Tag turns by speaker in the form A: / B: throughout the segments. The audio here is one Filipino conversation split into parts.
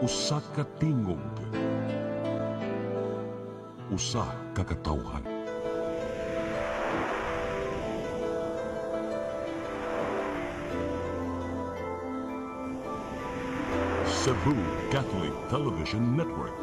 A: Usa ka tingog, usa ka katawhan. Cebu Catholic Television Network.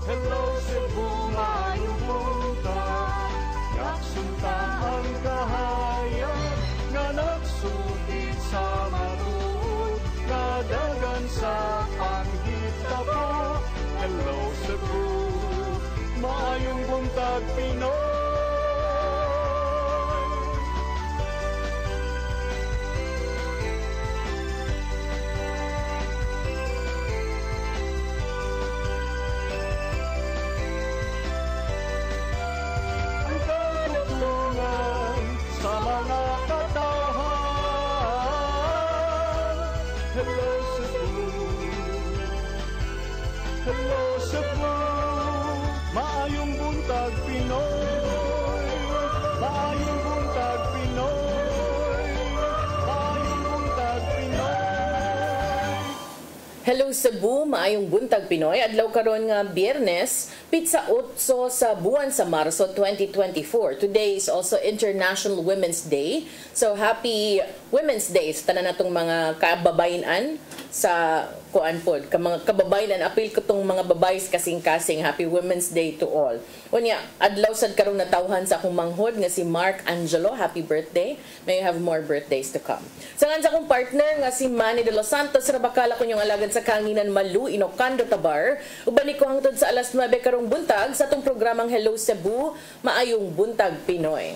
B: Hello Cebu, maayong buntag. Nagsunta ang kahayag nga nagsulit sa maruod, nadagan sa panghitabo. Hello Cebu, maayong buntag Pinoy. Ang katutulungan sa mga katawhan. Hello Cebu, hello Cebu, maayong buntag Pinoy, maayong buntag Pinoy, maayong buntag Pinoy.
C: Hello Cebu, maayong buntag Pinoy. Adlaw karon nga Biyernes, pitsa 8 sa buwan sa Marso 2024. Today is also International Women's Day. So happy Women's Day sa tanan natong mga kababayan sa kuan pod, ka mga kababayan, apil ko tong mga babays kasing-kasing. Happy Women's Day to all. Unya, adlaw sad karong natawhan sa akong manghod nga si Mark Angelo. Happy birthday. May you have more birthdays to come. Sa nga akong partner nga si Manny de los Santos, rabakala ko yung alagad sa Kanginan Malu, Ilocando, Tabar. Ubalik ko hangtod sa alas 9 karong buntag sa atong programang Hello Cebu, maayong buntag Pinoy.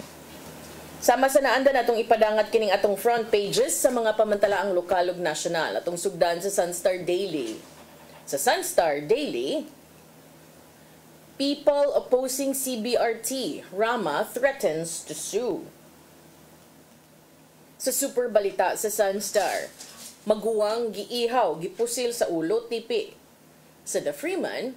C: Sama sa naanda natong ipadangat kining atong front pages sa mga pamantalaang lokal ug nasyonal. Atong sugdan sa Sunstar Daily. Sa Sunstar Daily, people opposing CBRT, Rama threatens to sue. Sa Super Balita sa Sunstar, maguwang giihaw, gipusil sa ulo, tipi. Sa The Freeman,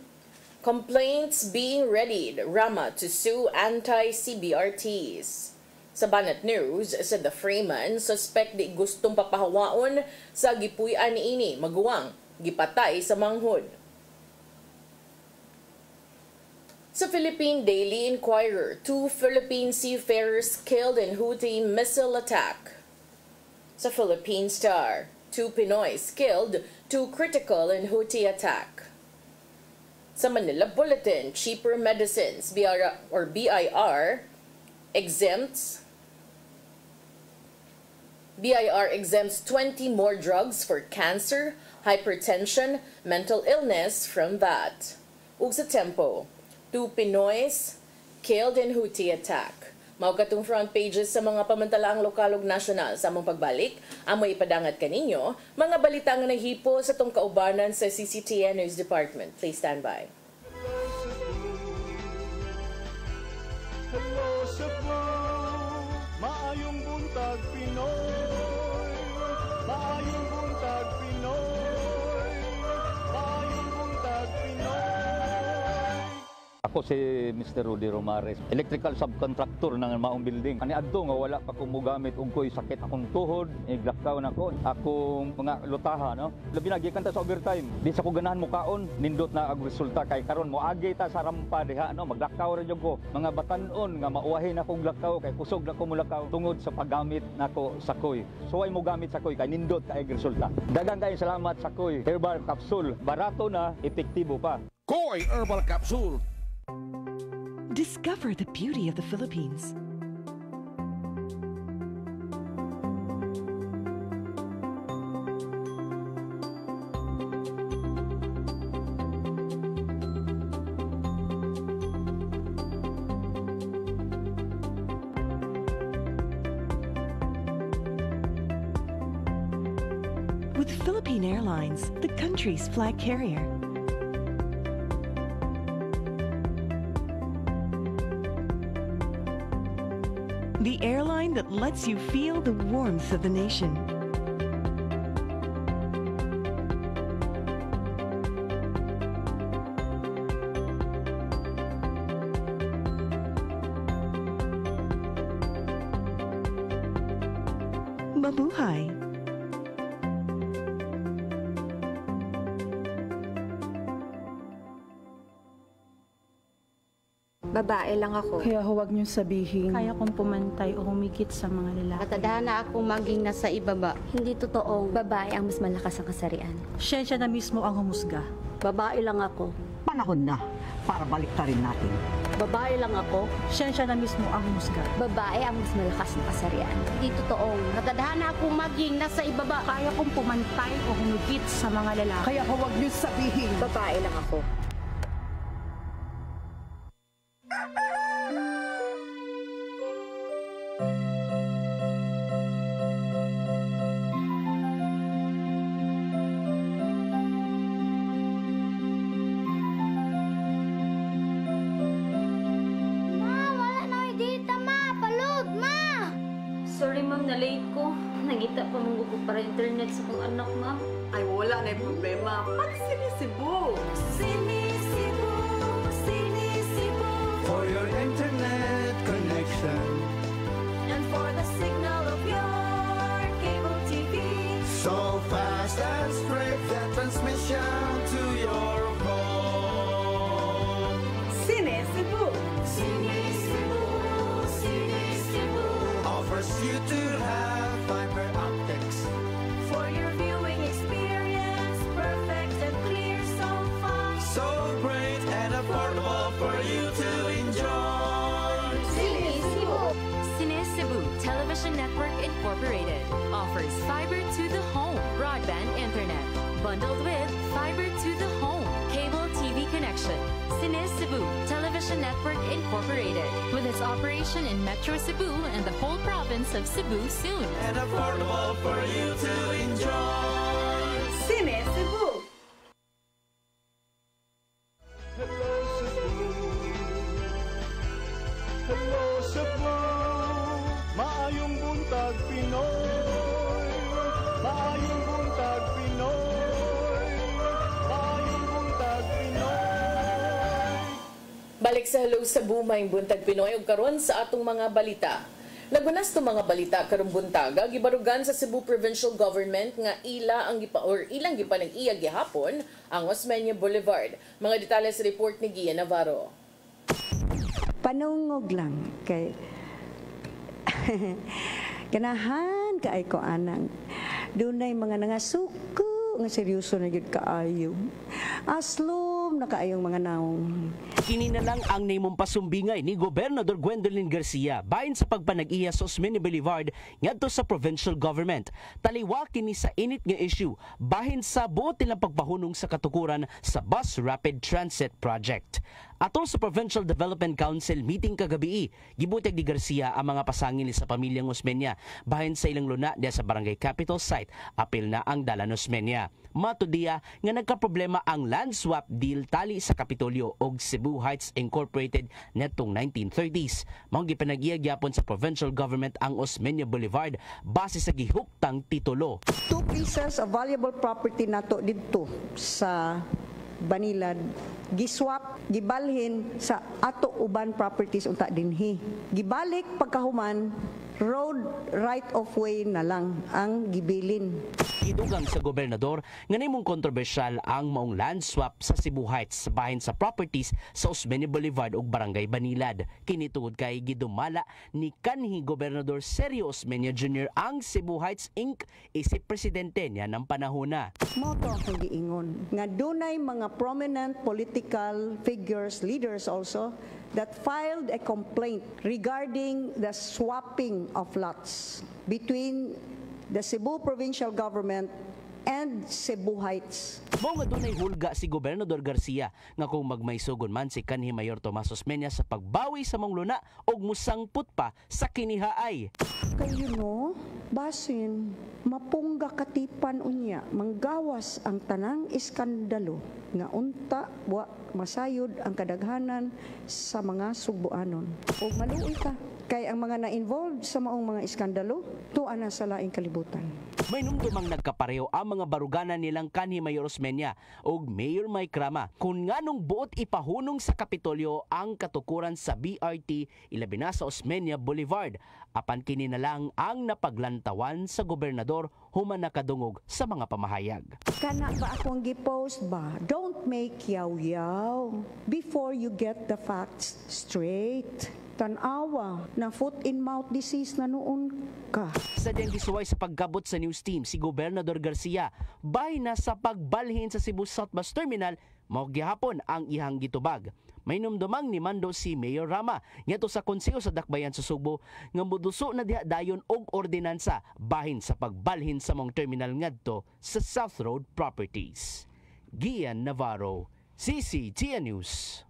C: complaints being readied, Rama to sue anti-CBRTs. Sa Banat News, sa The Freeman, suspect di gustong papahawaon sa gipuy-an niini, maguwang, gipatay sa manghod. Sa Philippine Daily Inquirer, 2 Philippine seafarers killed in Houthi missile attack. Sa Philippine Star, 2 Pinoys killed, 2 critical in Houthi attack. Sa Manila Bulletin, cheaper medicines, BIR exempts 20 more drugs for cancer, hypertension, mental illness from VAT. Ug sa Tempo, 2 Pinoys killed in Houthi attack. Mao katong front pages sa mga pamantalaang lokal ug nasyonal. Sa among pagbalik, amo ipadangat kaninyo mga balita nga nahipo sa tong kaubanan sa CCTN News Department. Please stand by.
B: Hello Cebu, maayong buntag Pinoy, maayong buntag Pinoy, maayong buntag Pinoy.
D: Ako si Mr. Rudy Romares, electrical subcontractor ng maong building. Ani adto nga wala pa ko mogamit og ko'y sakit akong tuhod, iglakaw na ko, akong mga lutaha, no. Labi na gikan ta sa overtime. Di sa ko ganahan mo kaon, nindot na ang resulta kay karon moagi ta sa rampa diha, no, maglakaw ra jud ko. Mga batan-on nga mauwahin akong lakaw kay kusog na ko mulakaw tungod sa paggamit nako sa koy. So ay mo gamit sa koy kay nindot kay resulta. Daghang kay salamat sa koy herbal capsule. Barato na, epektibo pa.
E: Koy Herbal Capsule.
F: Discover the beauty of the Philippines. With Philippine Airlines, the country's flag carrier. The airline that lets you feel the warmth of the nation. mabuhay.
G: Babae lang ako.
H: Kaya huwag niyong sabihin.
I: Kaya kong pumantay o humigit sa mga lalaki.
G: Matadhana akong maging nasa ibaba.
J: Hindi totoong babae ang mas malakas ang kasarian.
I: Siya na mismo ang humusga.
J: Babae lang ako.
K: Panahon na para baliktarin natin.
J: Babae lang ako.
I: Siya na mismo ang humusga.
J: Babae ang mas malakas ang kasarian. Hindi totoong
G: Matadhana akong maging nasa ibaba.
I: Kaya kong pumantay o humigit sa mga lalaki.
K: Kaya huwag niyong sabihin.
G: Babae lang ako.
J: Sorry ma'am, na late ko. Nangita pa mong ko para internet sa kong anak, ma'am.
K: Ay, wala na yung problema. Pag sinisibo.
J: Sinisibo, sinisibo.
B: For your internet connection.
J: And for the signal of your cable TV.
B: So fast and straight, the transmission to your phone.
K: Sinisibo.
J: Sinisibo, sinisibo.
B: Offers you to have fiber optics.
J: For your viewing experience, perfect and clear so far.
B: So great and affordable for you to enjoy.
J: Sinisibo. Sinisibo Television Network Incorporated offers fiber to the home broadband internet bundled with fiber to the home cable TV connection. Sinisibo Television Network Incorporated with its operation in Metro Cebu and the whole province of Cebu soon.
B: And affordable for you to enjoy.
K: Sinisibo.
B: Hello Cebu. Hello Cebu. Maayong buntag Pinoy. Maayong buntag Pinoy. Maayong buntag Pinoy.
C: Balik sa Hello Cebu, may buntag Pinoy ug karon sa atong mga balita. Nagunas to mga balita karong buntaga gibarugan sa Cebu Provincial Government nga ilang gipanag-iya gihapon ang Osmeña Boulevard. Mga detalye sa report ni Gia Navarro.
L: Panungog lang kay ganahan kaay ko anang dunay mga nangasuko nga seryoso na gyud kaayo. Aslom na kaayong mga naong.
M: Kini na lang ang nimong pasumbingay ni Gobernador Gwendolyn Garcia bahin sa pagpanag-iya sa Osmeña Boulevard ngadto sa provincial government. Taliwa kini sa init nga issue bahin sa buot nilang pagpahunong sa katukuran sa Bus Rapid Transit Project. Atol sa Provincial Development Council meeting kagabi, gibuteg ni Garcia ang mga pasangil sa pamilyang Osmeña bahin sa ilang luna diya sa Barangay Capital Site, apil na ang Dalan Osmeña. Matudiya nga nagkaproblema ang land swap deal tali sa Kapitolyo og Cebu Heights Incorporated netong 1930s. Mao gipanag-iya gyapon sa provincial government ang Osmeña Boulevard base sa gihuktang titulo.
L: 2 pieces of valuable property nato didto sa Banilad giswap gibalhin sa ato uban properties unta dinhi. Gibalik pagkahuman road right of way na lang ang gibilin.
M: Gidugang sa gobernador nga nimong kontrobersyal ang maong land swap sa Cebu Heights bahin sa properties sa Osmeña Boulevard ug Barangay Banilad. Kini tungod kay gidumala ni kanhi Gobernador Sergio Osmeña Jr. ang Cebu Heights Inc. isip presidente niya ng panahona.
L: Mao to akong giingon nga dunay mga prominent political figures, leaders also, that filed a complaint regarding the swapping of lots between the Cebu Provincial Government and Cebu Heights.
M: Mao nga dunay hulga si Gobernador Garcia nga kung magmaysugon man si kanhi Mayor Tomas Osmeña sa pagbawi sa mga luna og musangput pa sa kinihaay.
L: Kayo no, basin, mapungga katipan unya, manggawas ang tanang iskandalo nga unta wa masayod ang kadaghanan sa mga Subuanon. O maluoy ka, Kay ang mga na-involved sa maong mga iskandalo, tuwa na sa laing kalibutan.
M: May numdumang nagkapareho ang mga baruganan nilang kanhi Mayor Osmeña ug Mayor Mike Rama kung nganong buot ipahunong sa Kapitolyo ang katukuran sa BRT ilabi na sa Osmeña Boulevard. Apan kini na lang ang napaglantawan sa gobernador human nakadungog sa mga pamahayag.
L: Kana ba akong gipost ba? Don't make yaw-yaw before you get the facts straight. Tanawa na foot-in-mouth disease na noon ka.
M: Sa diyang gisuway sa pagkabot sa news team, si Gobernador Garcia, bahay na sa pagbalhin sa Cebu South Bus Terminal, mao gihapon ang ihang gitubag. May numdumang ni mando si Mayor Rama ngadto sa konseho sa Dakbayan sa Subo nga moduso na diha dayon og ordinansa bahin sa pagbalhin sa mong terminal ngadto sa South Road Properties. Gian Navarro, CCTN News.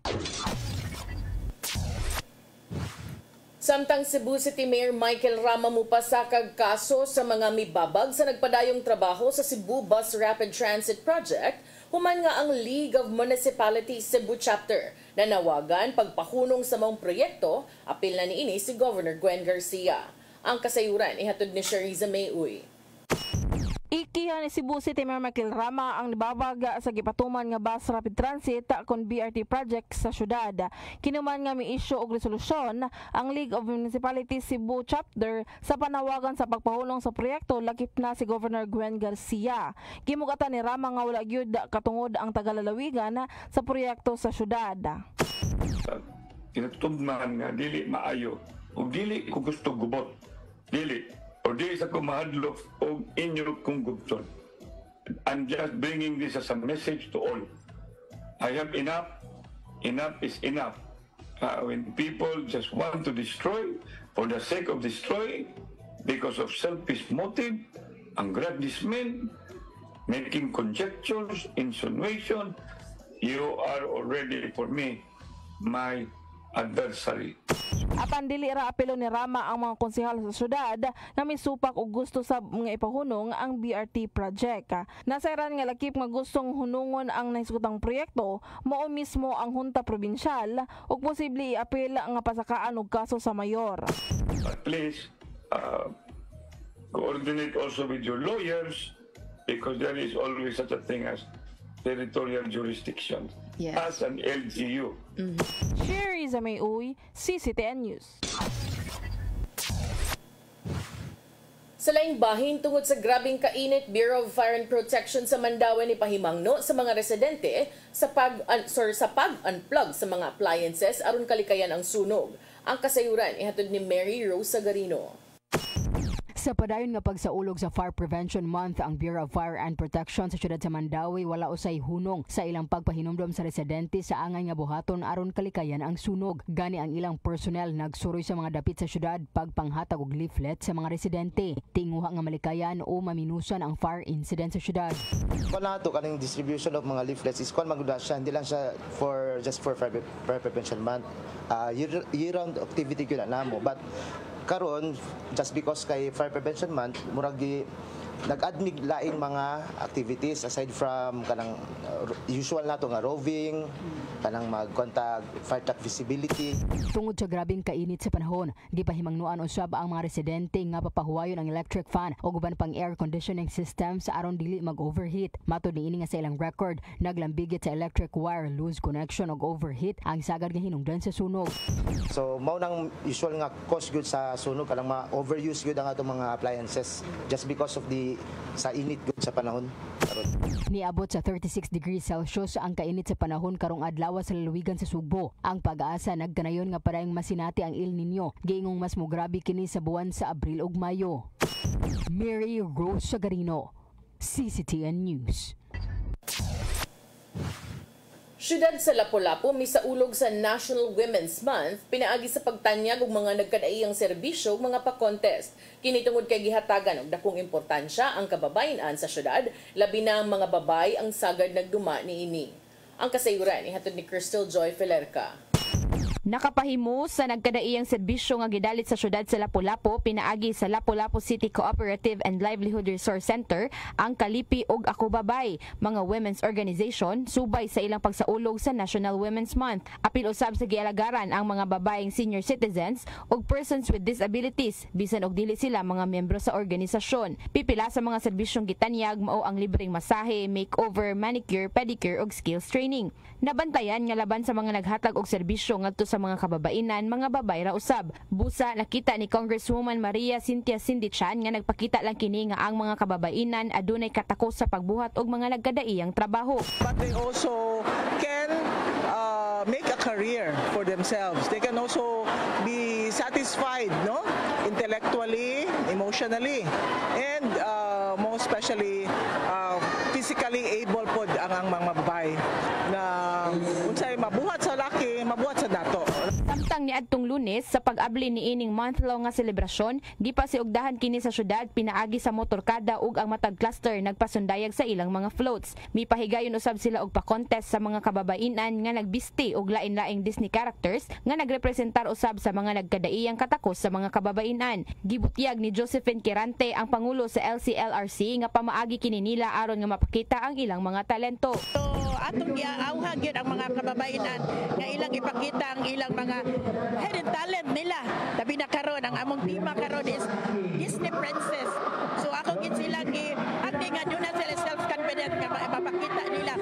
C: Samtang Cebu City Mayor Michael Rama mupasakag kaso sa mga mibabag sa nagpadayong trabaho sa Cebu Bus Rapid Transit Project, human nga ang League of Municipalities Cebu Chapter na nawagan pagpahunong sa mga proyekto, apil na niini si Governor Gwen Garcia. Ang kasayuran ihatod ni Shariza Mayuy.
H: Ikihan ni Cebu City Mayor Michael Rama ang nibabag sa gipatuman nga bus rapid transit kon BRT project sa syudad. Kinuman nga mi-issue og resolusyon ang League of Municipalities Cebu Chapter sa panawagan sa pagpahulong sa proyekto lakip na si Governor Gwen Garcia. Gimugatan ni Rama nga wala gyud katungod ang tagalalawigan sa proyekto sa syudad.
N: Tinatubman nga dili maayo ug dili ko gusto gubot. Dili o di sa kumahadlok o inyo kong gubton. I'm just bringing this as a message to all. I have enough. Enough is enough. When people just want to destroy for the sake of destroying because of selfish motive, aggrandizement, making conjectures, insinuation, you are already for me my adversary.
H: Apan dili ra apelo ni Rama ang mga konsehal sa syudad na misupak og gusto sa mga ipahunong ang BRT project. Nasairan nga lakip nga gustong hunungon ang nahisgutang proyekto mao mismo ang hunta probinsyal ug posible iapil nga pasakaan og kaso sa mayor.
N: But please coordinate also with your lawyers because there is always such a thing as territorial jurisdiction. Yes. As an LGU.
H: Shariza Mayuy, CCTN News.
C: Sa laing bahin tungod sa grabing kainit, Bureau of Fire and Protection sa Mandaue ni pahimangno sa mga residente sa pag-unplug sa mga appliances aron kalikayan ang sunog. Ang kasayuran ihatod ni Mary Rose Sagarino.
O: Sa padayon nga pagsaulog sa Fire Prevention Month, ang Bureau of Fire and Protection sa siyudad sa Mandaue wala usay hunong sa ilang pagpahinumdom sa residente sa angay nga buhaton aron kalikayan ang sunog. Gani ang ilang personnel nagsuroy sa mga dapit sa siyudad pagpanghatag og leaflet sa mga residente. Tinguha nga malikayan o maminusan ang fire incident sa siyudad.
P: Wala to kaning distribution of mga leaflets is kon magud siya hindi lang siya for Fire Prevention Month. Year-round activity gyud na namo, but karon just because kay Fire Prevention Month murag nag-admit laing mga activities aside from kanang usual nato nga roving, kanang mag-contact fire truck visibility.
O: Tungod sa grabing kainit sa panahon, gipahimangnuan usab ang mga residente nga papahuwayon ang electric fan o guban pang air conditioning system sa aron dili mag-overheat. Matud niini nga sa ilang record, naglambigit sa electric wire loose connection og overheat ang sagad nga hinungdan sa sunog.
P: So mao nang usual nga cause gyud sa sunog kanang ma-overuse gyud ang atong mga appliances just because of the sa init gud sa panahon karon.
O: Niabot sa 36 degrees Celsius ang kainit sa panahon karong adlaw sa lalawigan sa Subo. Ang pag-asa nagkanayon nga parayong masinati ang El Nino, giingong mas mograbe kini sa buwan sa Abril ug Mayo. Mary Rose Sagarino, CCTN News.
C: Siyudad sa Lapu-Lapu misaulog sa National Women's Month pinaagi sa pagtanyag og mga nagkadaiyang serbisyo ug mga pa-contest. Kini tungod kay gihatagan og dakong importansya ang kababayen-an sa siyudad, labi na ang mga babay ang sagad nagduma niini. Ang kasayuran ihatod ni Crystal Joy Felerca.
Q: Nakapahimo sa nagkadaiyang serbisyo nga gidalit sa syudad sa Lapu-Lapu pinaagi sa Lapu-Lapu City Cooperative and Livelihood Resource Center ang Kalipi ug Ako Babay, mga women's organization subay sa ilang pagsaulog sa National Women's Month. Apil usab sa gialagaran ang mga babaeng senior citizens ug persons with disabilities bisan og dili sila mga miyembro sa organisasyon. Pipila sa mga serbisyong gitanyag mao ang libreng masahe, makeover, manicure, pedicure ug skills training. Nabantayan nga laban sa mga naghatag og serbisyo ngadto sa mga kababainan, mga babay ra usab. Busa nakita ni Congresswoman Maria Cynthia Sindichan nga nagpakita lang kini nga ang mga kababainan adunay katakos sa pagbuhat og mga nagkadaiyang trabaho.
R: But they also can make a career for themselves. They can also be satisfied, no? Intellectually, emotionally, and most especially physically able pod ang mga babae na unsay mabuhat sa laki, mabuhat sa dato.
Q: Samtang niadtong Lunes sa pag-abli ni ining month-long nga selebrasyon, gipasiugdahan kini sa syudad pinaagi sa motorkada ug ang matag cluster nagpasundayag sa ilang mga floats. Mipahigayon usab sila og pa-contest sa mga kababainan nga nagbisti og lain-laing Disney characters nga nagrepresentar usab sa mga nagkadaiyang katakos sa mga kababainan. Gibutyag ni Josephine Kirante ang pangulo sa LCLRC nga pamaagi kini nila aron nga mapakita ang ilang mga talento.
S: So atong giauhag gyud ang mga kababainan nga ilang ipakita ang ilang mga hidden talent nila. Labi na karon ang among tema karon is Disney Princess. So ako gid sila acting nga doon sila self-confident nga mapakita nila.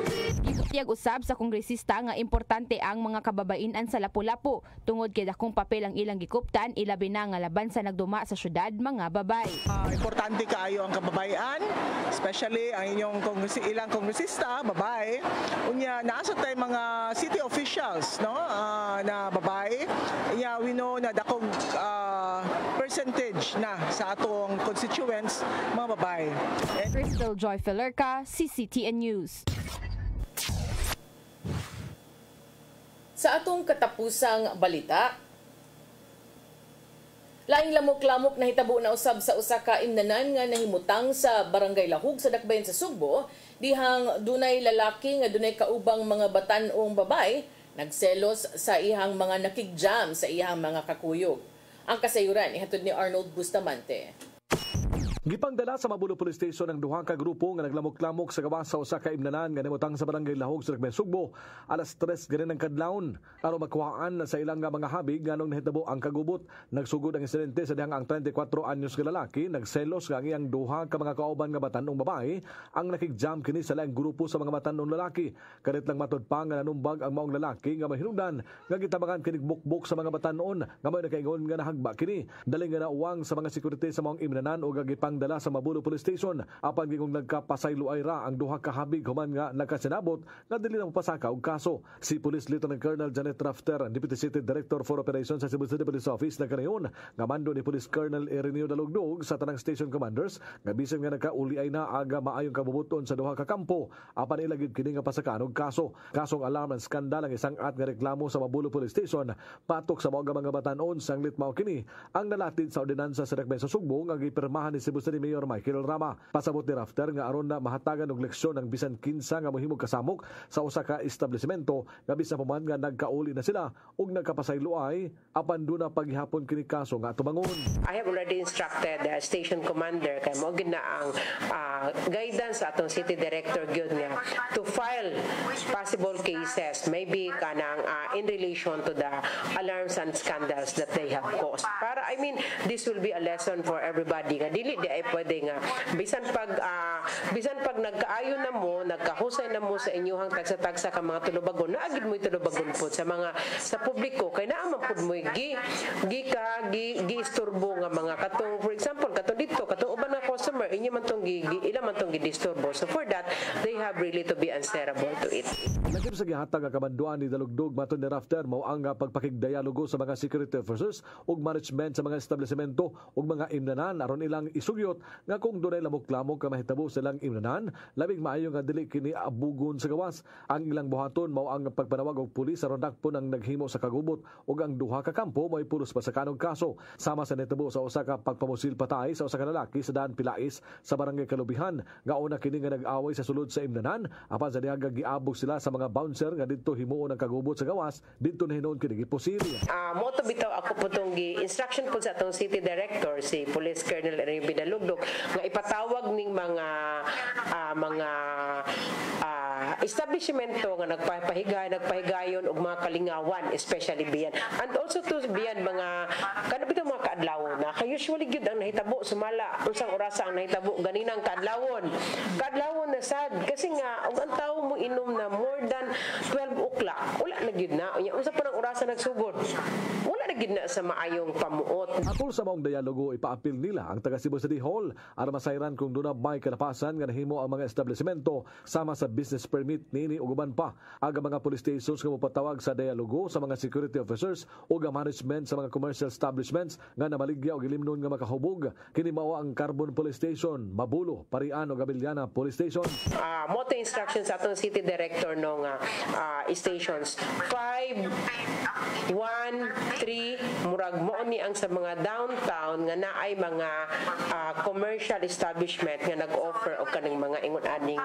Q: Gibutyag usab sa kongresista nga importante ang mga kababainan sa Lapu-Lapu tungod kay dakong papel ang ilang gikuptan ilabi na nga laban sa nagduma sa syudad mga babay.
R: Importante kaayo ang kababayan, especially ang inyong ilang kongresista babae. Unya naasa tay mga city officials, no? Na babae. Yeah, we know na dakong percentage na sa atong constituents mga babae.
Q: Crystal Joy Felerca, CCTN News.
C: Sa atong katapusang balita, laing lamok-lamok na hitabo na usab sa usa ka imnanan nga nahimutang sa Barangay Lahug sa Dakbayan sa Sugbo, dihang dunay lalaki nga dunay kaubang mga batan-ong babay nagselos sa ihang mga nakigjam sa ihang mga kakuyog. Ang kasayuran ihatod ni Arnold Bustamante.
T: Gipangdala sa Mabulo Police Station ang duha ka grupo nga naglamok-lamok sa gawas sa usa ka imnanan nga nimutang sa Barangay Lahog sa Dakbayan Sugbo alas 3 ganin ng kadlawon aron makuhaan sa ilang mga habig nganong nahitabo ang kagubot. Nagsugod ang insidente sa dihang ang 34 anyos nga lalaki nagselos nga ang iyang duha ka mga kauban nga batan-ong babae ang nakigjam kini sa laing grupo sa mga batan-ong lalaki. Kadit lang matod pa nga nanumbag ang maong lalaki nga mahinungdan nga gitabangan kinig bukbok sa mga batan-on nga may nakaingon nga nahagba kini. Dali nga nauwang sa mga security sa maong imnanan o gipangdala sa Mabulo Police Station apan gingong nagkapasaylo ay ra ang duha ka habig human nga nakasinabot nga dili na mapasaka og kaso. Si Police Lieutenant Colonel Janet Rafter, Deputy City Director for Operations sa Cebu City Police Office nagkanayon nga mando ni Police Colonel Ireneo Dalugdog sa tanang station commanders nga bisan nga nagkauli ay na aga maayong kabubuton sa duha ka kampo apan ilagid kini nga pasakaan og kaso. Kasong alarm and skandal ang isang at nga reklamo sa Mabulo Police Station patok sa mga batan-on sanglit mao kini ang nalatid sa ordinansa sa Dakbayan sa Sugbo nga gipirmahan ni Cebu City Mayor Michael Rama. Pasabot ni Rafter nga aron na mahatagan og leksyon ang bisan kinsa nga mohimog kasamok sa usa ka establishmento nga bisan paman nga nagkauli na sila ug nagkapasayloay apan do na paghihapon kini kaso nga tubangon.
U: I have already instructed the station commander kay mo gid na ang guidance sa atong city director gyud nga to file possible cases maybe kanang in relation to the alarms and scandals that they have caused. Para this will be a lesson for everybody nga dili di ay pwede nga bisan pag nagkaayo na mo, nagkahusay na mo sa inyong tagsa-tagsa ka mga tulubagon, naagid mo tulubagon po sa publiko kay naaman pud mo gi-isturbo nga mga katong, for example katong dito katong uban nga customer inyo man tong ila man tong gi-disturbo. So for that they have really to be answerable to it.
T: Lagip sa gihatag nga kamanduan ni Dalugdog matud ni Rafter mao ang pagpakigdialogo sa mga security officers ug management sa mga establishmento ug mga imnanan aron ilang isugyot nga kung dunay lamok-lamok ka mahitabo silang imnanan, labing maayo nga dili kini abugon sa gawas. Ang ilang buhaton mao ang pagpanawag og pulis aron dakpon ang naghimo sa kagubot ug ang duha ka kampo may pulos pa sa kanong kaso. Sama sa nitabo sa usa ka pagpamusil patay sa usa ka lalaki sa daan Pilain Bais sa barangay Kalubihan. Nga una kini nga nag-away sa sulod sa imnanan, apan sa dihaga giabog sila sa mga bouncer nga didto himuon ang kagubot sa gawas, didto na hinuon kini giposili.
U: Moto bitaw ako po itong instruction po sa atong City Director, si Police Colonel Enrique Binalugdog, nga ipatawag ning mga establishmento nga nagpahigayon og mga kalingawan, especially biyan. And also to biyan mga kanabitang mga kaadlawon na usually gyud ang nahitabo sumala unsang orasa ang nahitabo ganinang kaadlawon na sad kasi nga og ang tawo mo inom na more than 12 o'clock wala na gyud na unsa pa nang orasa nagsugod wala na gyud na sa maayong pamuot.
T: Atol sa maong dialogo ipaapil nila ang taga Cebu City Hall aron masayran kung duna may kalapasan nga nahimo ang mga establishmento sama sa business permit niini ug uban pa. Aga mga police stations nga mopatawag sa dialogo sa mga security officers ug management sa mga commercial establishments nga namaligya og ilimnon nga makahubog. Kini mao ang Carbon Police Station, Mabulo, Parian ug Abiliana Police Station.
U: Moto instructions sa atong City Director nung stations 5, 1, 3 murag mo ni ang sa mga downtown nga naay mga commercial establishment nga nag-offer og kaning mga ingon aning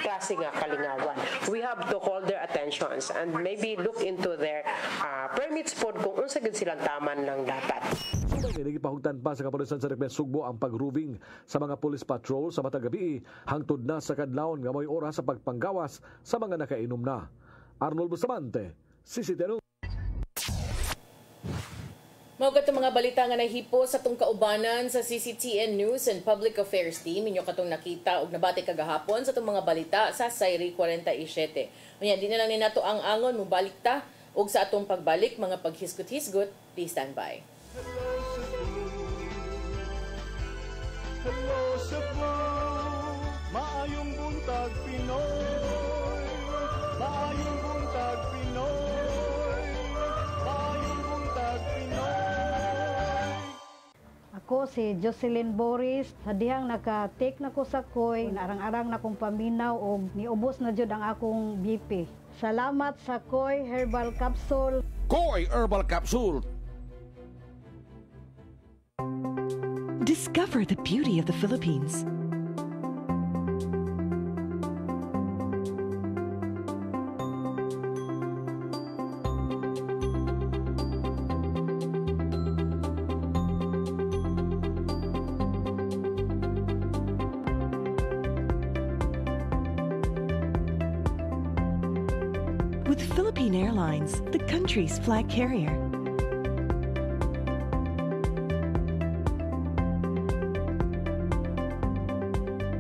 U: klase nga kalingawan. We have to call their attentions and maybe look into their permits pod kung unsa gid silang taman lang dapat.
T: Nagipahugtan pa sa kapulisan sa Regmen Sugbo ang pag-roving sa mga police patrol sa matag gabi hangtod na sa kadlawon nga may oras sa pagpanggawas sa mga nakainom na. Arnold Bustamante, CCTV.
C: Mao katong mga balita nga nahipo sa tong kaubanan sa CCTN News and Public Affairs Team. Inyo katong nakita og nabati kagahapon sa tong mga balita sa Sayri 47. Unya di na lang ni nato ang angon mobalik ta og sa atong pagbalik mga paghisgot-hisgot. Please stand by.
B: Hello Cebu, maayong buntag Pinoy, maayong buntag Pinoy, maayong buntag Pinoy.
A: Ako si Jocelyn Boris, sa dihang naka-take na ko sa koy, narang-arang na kong paminaw o niubos na jud ang akong BP. Salamat sa Koy Herbal Capsule.
E: Koy Herbal Capsule.
F: Discover the beauty of the Philippines. With Philippine Airlines, the country's flag carrier.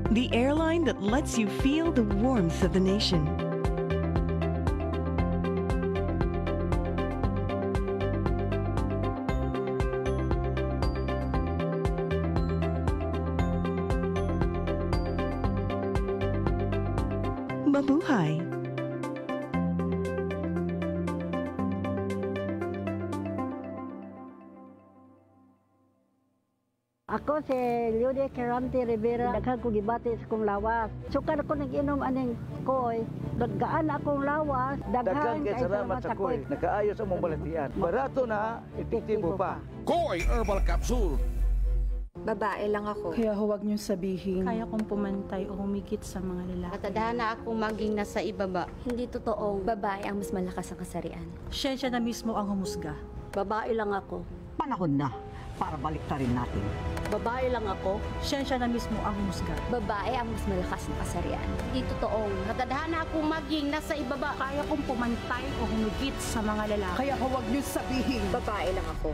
F: The airline that lets you feel the warmth of the nation. Mabuhay!
A: Ako si Leonie Carante Rivera, daghan ko gibati sa kong lawas. Sukan ako nag-inom aning koy, gaan akong lawas, daghan kay salamat sa koy.
E: Nakaayos ang mong balatian. Barato na, epektibo pa. Koy Herbal Capsule.
G: Babae lang ako.
I: Kaya huwag niyong sabihin, kaya kong pumantay o humigit sa mga lalaki.
G: Matadhana akong maging nasa ibaba.
V: Hindi totoong babae ang mas malakas ang kasarian.
I: Siya na mismo ang humusga.
A: Babae lang ako.
K: Panahon na para baliktarin natin.
A: Babae lang ako.
I: Siya na mismo ang humusga.
V: Babae ang mas malakas ang kasarian. Hindi totoong
G: Matadhana akong maging nasa ibaba.
I: Kaya kong pumantay o humigit sa mga lalaki.
K: Kaya huwag niyo sabihin,
G: Babae lang ako.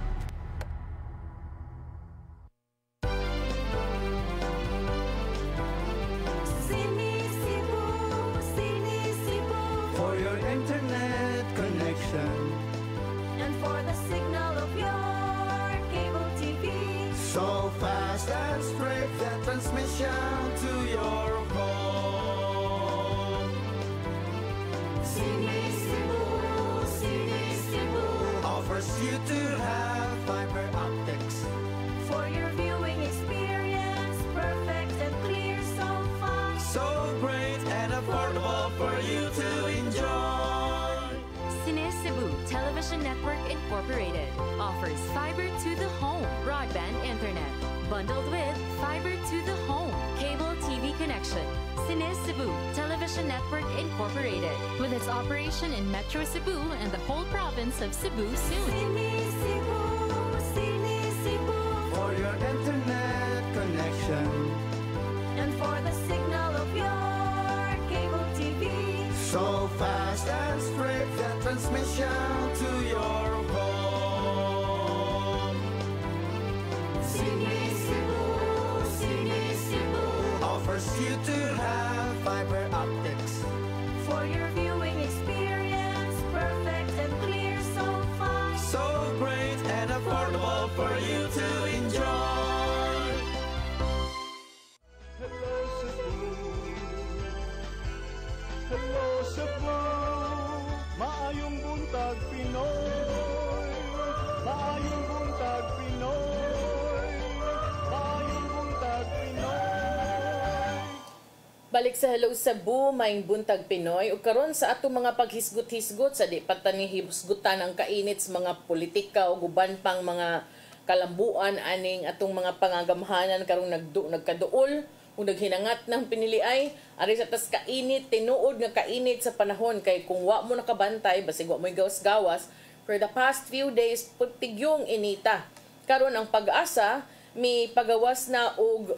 B: For your internet connection
J: And for the signal of your cable TV.
B: so fast and straight, that transmission to your home.
J: Sini Cebu
B: Offers you to have fiber optics.
J: for your viewing experience, perfect and clear so far.
B: So great and affordable for you to enjoy.
J: Cine Cebu Television Network Incorporated offers fiber to the home broadband internet, bundled with fiber to the home cable TV connection. Cine Cebu Television Network Incorporated, with its operation in Metro Cebu and the whole province of Cebu soon.
B: For your internet connection
D: and for the signal of your cable TV.
B: So fast and straight, the transmission to your home. Cine Cebu offers you to have fiber optics
D: for your viewing experience, perfect and clear, so fine,
B: so great and affordable for you to enjoy.
E: Hello Cebu, maayong buntag Pinoy, maayong buntag Pinoy, maayong buntag Pinoy.
C: Balik sa Hello Cebu, maayong buntag Pinoy. Ug karon sa atong mga paghisgot-hisgot sa di patanihisgutan ang kainit sa mga politika o guban pang mga kalambuan aning atong mga pangagamhanan karong nagkaduol o naghinangat ng piniliay ari sa tas kainit tinuod nga kainit sa panahon kay kung wa mo nakabantay basig wa mo gawas-gawas for the past few days putigyong inita karon ang Pag-asa mi pagawas na og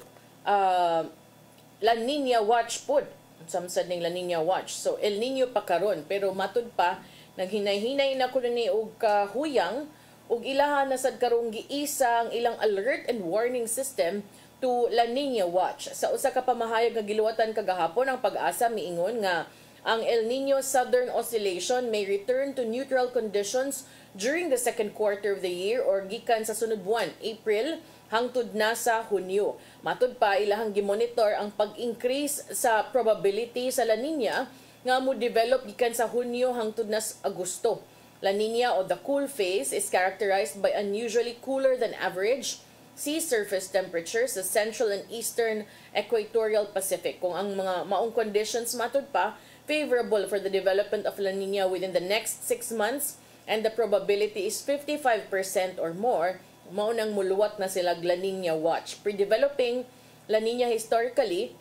C: La Nina Watch pod samsad ning La Nina Watch so El Nino pa karon pero matud pa naghinay-hinay na kuno ni og kahuyang ug ilahan na sad karong giisa ang ilang alert and warning system to La Nina Watch. Sa usa ka pamahayag nga giluwatan kagahapon ang Pag-asa miingon nga ang El Nino Southern Oscillation may return to neutral conditions during the second quarter of the year or gikan sa sunod buwan, April hangtod na sa Hunyo. Matud pa ilahang gimonitor ang pag-increase sa probability sa La Nina nga mo develop gikan sa Hunyo hangtod na sa Agosto. La Nina o the cool phase is characterized by unusually cooler than average sea surface temperatures sa central and eastern equatorial Pacific. Kung ang mga maong conditions matud pa, favorable for the development of La Nina within the next 6 months and the probability is 55% or more, maunang muluwat na sila La Nina Watch. Pre-developing La Nina historically,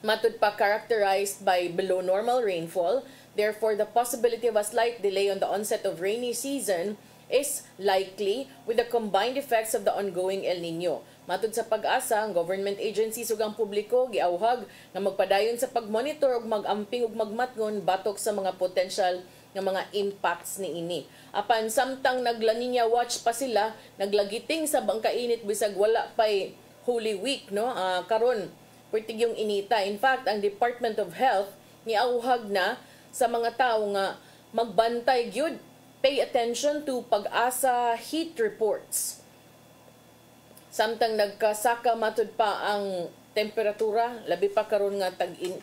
C: matud pa characterized by below normal rainfall, therefore the possibility of a slight delay on the onset of rainy season is likely with the combined effects of the ongoing El Nino. Matud sa Pag-asa, ang government agencies ug ang publiko giawhag nga magpadayon sa pagmonitor ug magamping ug magmatngon batok sa mga potential nga mga impacts niini. Apan samtang nag-La Nina Watch pa sila, naglagiting sa bangkainit bisag wala pay Holy Week no. Karon putig yung inita. In fact, ang Department of Health niauhag na sa mga tao nga magbantay gyud, pay attention to Pag-asa heat reports. Samtang nagkasaka matud pa ang temperatura, labi pa karon nga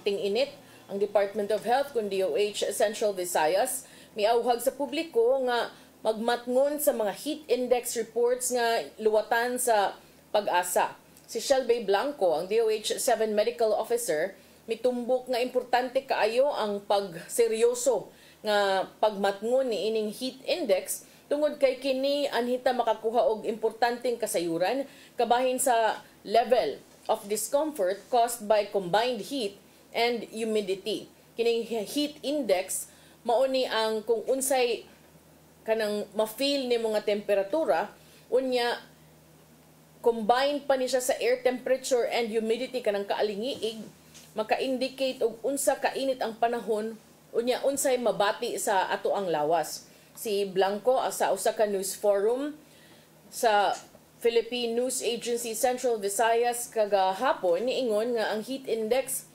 C: ting-init, ang Department of Health kun DOH Central Visayas miauhag sa publiko nga magmatngon sa mga heat index reports nga luwatan sa Pag-asa. Si Shelby Blanco, ang DOH 7 Medical Officer, mitumbok nga importante kaayo ang pagseryoso nga pagmatngon ni ining heat index tungod kay kini anhita makakuha og importanteng kasayuran kabahin sa level of discomfort caused by combined heat and humidity. Kining heat index mao ni ang kung unsay kanang ma-feel ni mga temperatura unya combined pa ni siya sa air temperature and humidity kanang kaalingiig maka-indicate og unsa kainit ang panahon unya unsay mabati sa ato ang lawas. Si Blanco sa usa ka news forum sa Philippine News Agency Central Visayas kagahapon niingon nga ang heat index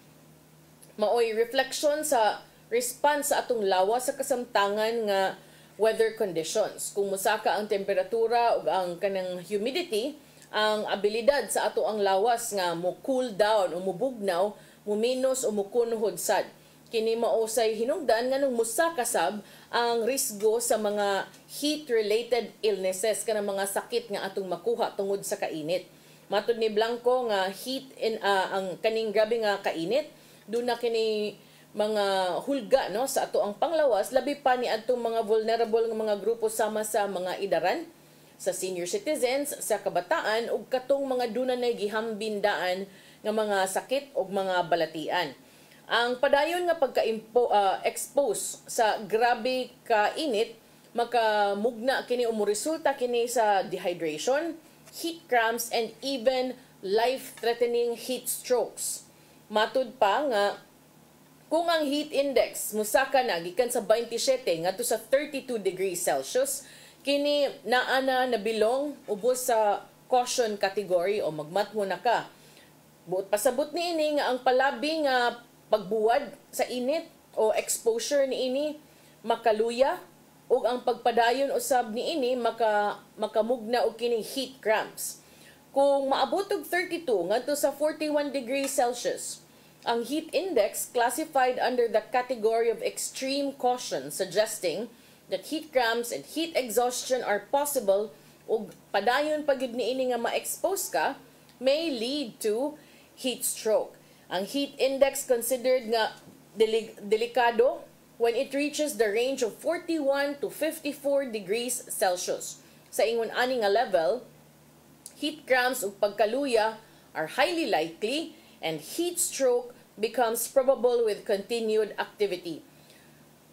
C: maoy reflection sa response sa atong lawas sa kasamtangan nga weather conditions. Kung musaka ang temperatura ug ang kanang humidity, ang abilidad sa ato ang lawas nga mo cool down o mo bugnaw, mo minus o mo kunhod sad. Kini mausay hinungdan nga nung musakasab ang risgo sa mga heat-related illnesses kanang mga sakit nga atong makuha tungod sa kainit. Matud ni Blanco nga ang kaning grabe nga kainit, doon na kini mga hulga no sa ato ang panglawas labi pa ni adtong mga vulnerable nga mga grupo sama sa mga idaran, sa senior citizens, sa kabataan ug katong mga dunay gihambindaan nga mga sakit ug mga balatian. Ang padayon nga pagka-expose sa grabe ka init makamugna kini o resulta kini sa dehydration, heat cramps, and even life-threatening heat strokes. Matud pa nga kung ang heat index musaka na gikan sa 27 ngadto sa 32 degrees Celsius, kini naa na nabilong ubos sa caution category o magmatmo na ka. Buot pasabot ni ini nga ang palabi nga pagbuwad sa init o exposure ni ini makaluya ug ang pagpadayon usab ni ini makamugna og kining heat cramps. Kung maabot og 32 ngadto sa 41 degrees Celsius, ang heat index classified under the category of extreme caution, suggesting that heat cramps and heat exhaustion are possible ug padayon pagid niini nga ma-expose ka may lead to heat stroke. Ang heat index considered nga delikado when it reaches the range of 41 to 54 degrees Celsius. Sa ingon ani nga level, heat cramps ug pagkaluya are highly likely and heat stroke becomes probable with continued activity.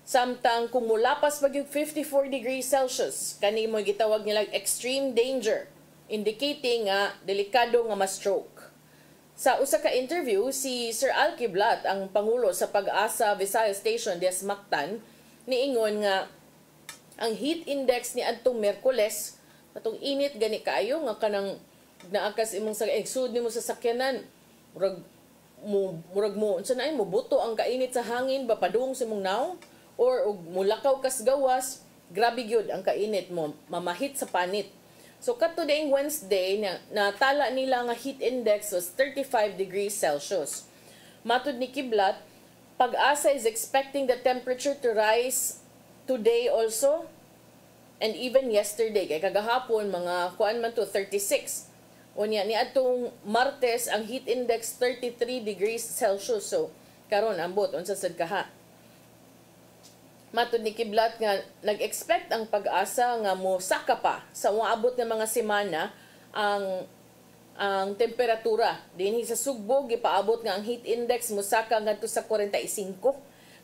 C: Samtang kung mulapas pag yung 54 degrees Celsius, kani mo gitawag nilang extreme danger, indicating nga delikado nga ma-stroke. Sa usa ka interview, si Sir Al Kiblat, ang Pangulo sa Pag-asa Visayas Station Des Mactan, niingon nga ang heat index ni adtong Miyerkules, atong init gani kaayo nga kanang naakas imong sa exud nimo sa sakyanan, murag mo unsa na mo buto ang kainit sa hangin ba padung sa imong naw or mulakaw kas gawas, grabe gyud ang kainit mo, mamahit sa panit. So katudayng Wednesday natala nila nga heat index was 35 degrees Celsius. Matud ni Kiblat, Pag-asa is expecting the temperature to rise today also and even yesterday. Kay kagahapon mga kuan man to 36. Unya ni atong Martes ang heat index 33 degrees Celsius. So karon ambot unsa sad kaha. Matud ni Kiblat nga nag-expect ang Pag-asa nga mosaka pa sa moabot nga mga semana ang temperatura dinhi sa Sugbo gipaabot nga ang heat index mosaka ngadto sa 45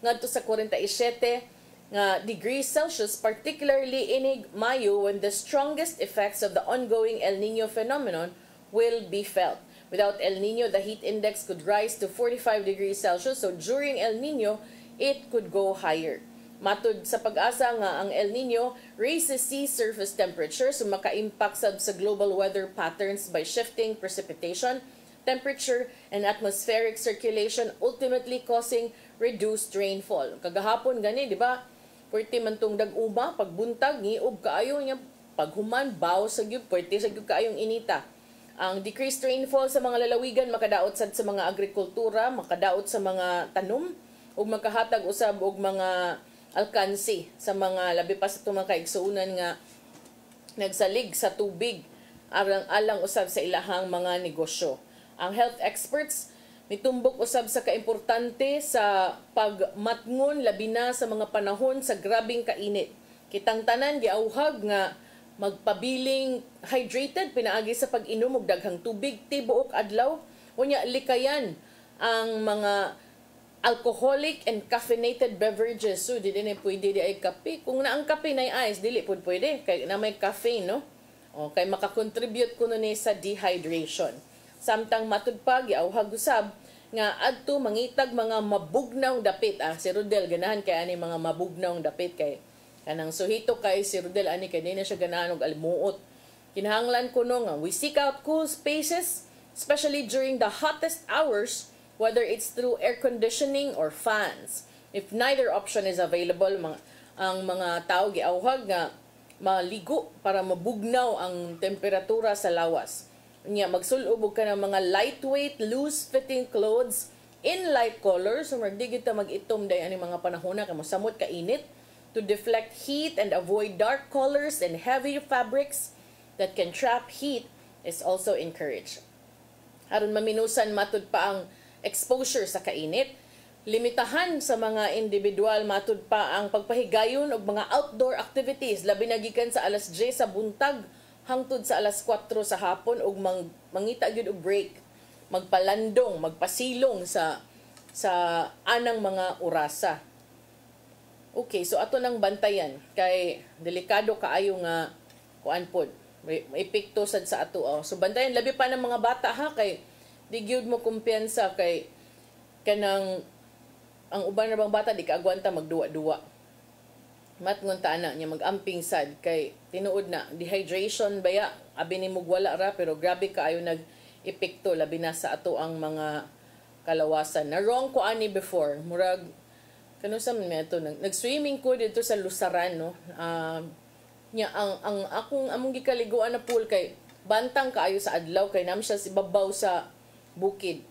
C: ngadto sa 47 nga degrees Celsius, particularly inig Mayo when the strongest effects of the ongoing El Nino phenomenon will be felt. Without El Nino, the heat index could rise to 45 degrees Celsius, so during El Nino it could go higher. Matud sa Pag-asa nga ang El Nino raises sea surface temperature, so maka-impact sa global weather patterns by shifting precipitation, temperature, and atmospheric circulation, ultimately causing reduced rainfall. Kagahapon gani, di ba? Pwerte man tong dag-uma, pagbuntag, ngiog kaayo niya, paghuman, baw sa gyud, pwerte sa gyud kaayong inita. Ang decreased rainfall sa mga lalawigan makadaot sad sa mga agrikultura, makadaot sa mga tanom, ug makahatag usab og mga alkansi sa mga labi pa sa itong mga kaigsuunan nga nagsalig sa tubig alang usab sa ilahang mga negosyo. Ang health experts mitumbok usab sa kaimportante sa pagmatngon labi na sa mga panahon sa grabing kainit. Kitang tanan giauhag nga magpabiling hydrated pinaagi sa pag-inom og daghang tubig tibuok adlaw. Unya likayan ang mga alcoholic and caffeinated beverages. So, di din pwede di ay kape. Kung na ang kape na ice, dili po pwede. Kaya na may caffeine, no? O, kaya makakontribute ko nun sa dehydration. Samtang matud pa, giauhag usab, nga adto mangitag mga mabugnaw dapit. Si Rodel, ganahan kaya ani mga mabugnaw dapit. Kay kanang suhito kay si Rodel, ani kaya di na siya ganahan og alimuot. Kinahanglan ko no nga, we seek out cool spaces, especially during the hottest hours, whether it's through air conditioning or fans. If neither option is available, ang mga tao giauhag nga maligo para mabugnaw ang temperatura sa lawas. Nya magsulubog ka ng mga lightweight, loose-fitting clothes in light colors. So magdigit ta mag-itom day ani mga panahon kay mosamot ka init to deflect heat and avoid dark colors and heavy fabrics that can trap heat is also encouraged. Aron maminusan matud pa ang exposure sa kainit, limitahan sa mga individual matud pa ang pagpahigayon og mga outdoor activities labi na gikan sa alas 10 sa buntag hangtod sa alas 4 sa hapon ug mangita gyud og break, magpalandong, magpasilong sa anang mga orasa. Okay, so ato nang bantayan kay delikado kaayo nga kuan pod may epekto sad sa ato. So bantayan labi pa ng mga bata ha, kay di gyud mo kumpiyansa kay kanang ang uban ra bang bata di kaagwanta magduwa-duwa. Matngon ta ana nya magamping sad kay tinuod na dehydration baya abi ni mugwala ra pero grabe kaayo nag-epekto labi na sa ato ang mga kalawasan. Na wrong ko ani before murag kano sa meto nag-swimming ko dito sa Lusaran no. Nya ang among gikaliguan na pool kay bantang kaayo sa adlaw kay nam siya sibabaw sa bukid.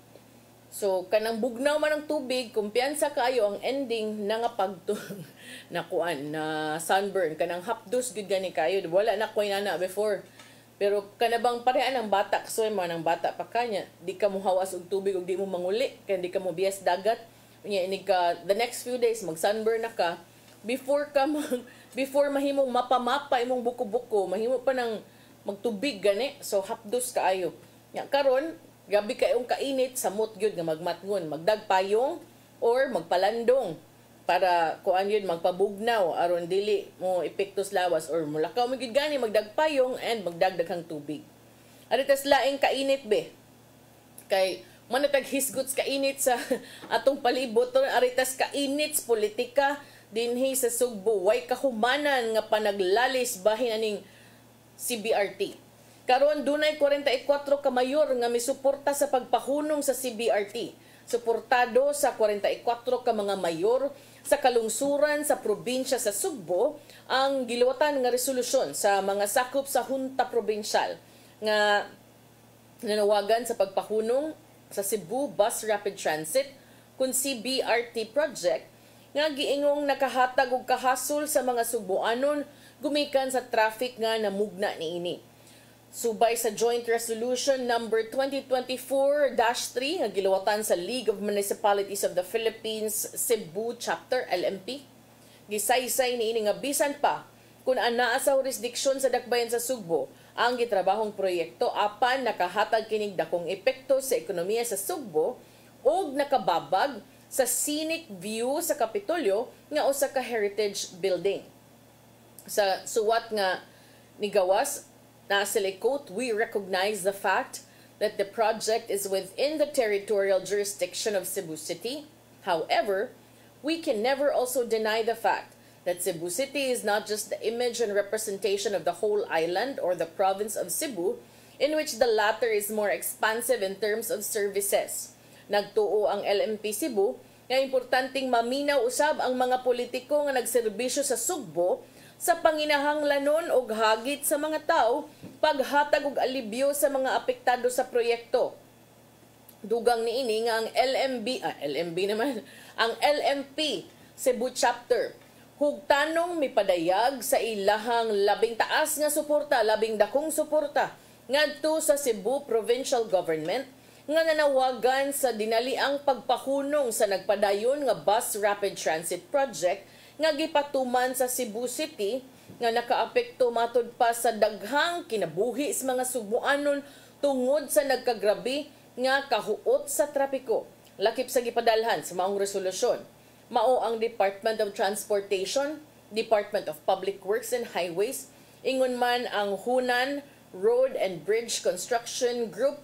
C: So kanang bugnaw man ang tubig, kumpiyansa kaayo ang ending na nga na kuan na sunburn kanang hapdos gud gani kayo. Wala na koy nana before. Pero kanabang pareha ng bata so man ng bata pa kanya, di ka mo hawas og tubig ug di mo manguli kay di ka mo bias dagat. Unya ini ka the next few days mag sunburn na ka before mahimong mapa imong buko-buko, mahimo pa nang magtubig gani. So hapdos kaayo. Nya karon gabi kayong kainit samot gyud nga magmatngon, magdagpayong or magpalandong para kuan yun magpabugnaw aron dili mo epektos lawas or mulakaw mo gyud gani magdagpayong and magdagdaghang tubig. Aritas laing kainit be. Kay manatag hisgots kainit sa atong palibot aritas kainit sa politika dinhi sa Sugbo. Way kahumanan nga panaglalis bahin aning CBRT. Karon dunay 44 ka mayor nga misuporta sa pagpahunong sa CBRT. Suportado sa 44 ka mga mayor sa kalungsuran sa probinsya sa Sugbo ang giluwatan nga resolusyon sa mga sakop sa Hunta Provincial nga nanawagan sa pagpahunong sa Cebu Bus Rapid Transit kun CBRT project nga giingong nakahatag og kahasol sa mga Sugboanon gumikan sa traffic nga namugna niini. Subay sa Joint Resolution number 2024-3 nga giluwatan sa League of Municipalities of the Philippines Cebu Chapter LMP. Gisaysay niini nga bisan pa kung anaa sa jurisdiksyon sa dakbayan sa Sugbo ang gitrabahong proyekto apan nakahatag kining dakong epekto sa ekonomiya sa Sugbo ug nakababag sa scenic view sa Kapitolyo nga usa ka heritage building. Sa suwat nga nigawas nasa quote, we recognize the fact that the project is within the territorial jurisdiction of Cebu City. However, we can never also deny the fact that Cebu City is not just the image and representation of the whole island or the province of Cebu, in which the latter is more expansive in terms of services. Nagtuo ang LMP Cebu nga importanteng maminaw usab ang mga politiko nga nagserbisyo sa Sugbo sa panginahanglanon og hagit sa mga tao, paghatag og alibyo sa mga apektado sa proyekto. Dugang niini nga ang ang LMP Cebu Chapter hugtanong mipadayag sa ilahang labing taas nga suporta, labing dakong suporta ngadto sa Cebu Provincial Government nga nanawagan sa dinaliang pagpahunong sa nagpadayon nga Bus Rapid Transit Project nga gipatuman sa Cebu City nga nakaapekto matud pa sa daghang kinabuhi sa mga Sugboanon tungod sa nagkagrabe nga kahuot sa trapiko. Lakip sa gipadalhan sa maong resolusyon, mao ang Department of Transportation, Department of Public Works and Highways, ingon man ang Hunan Road and Bridge Construction Group.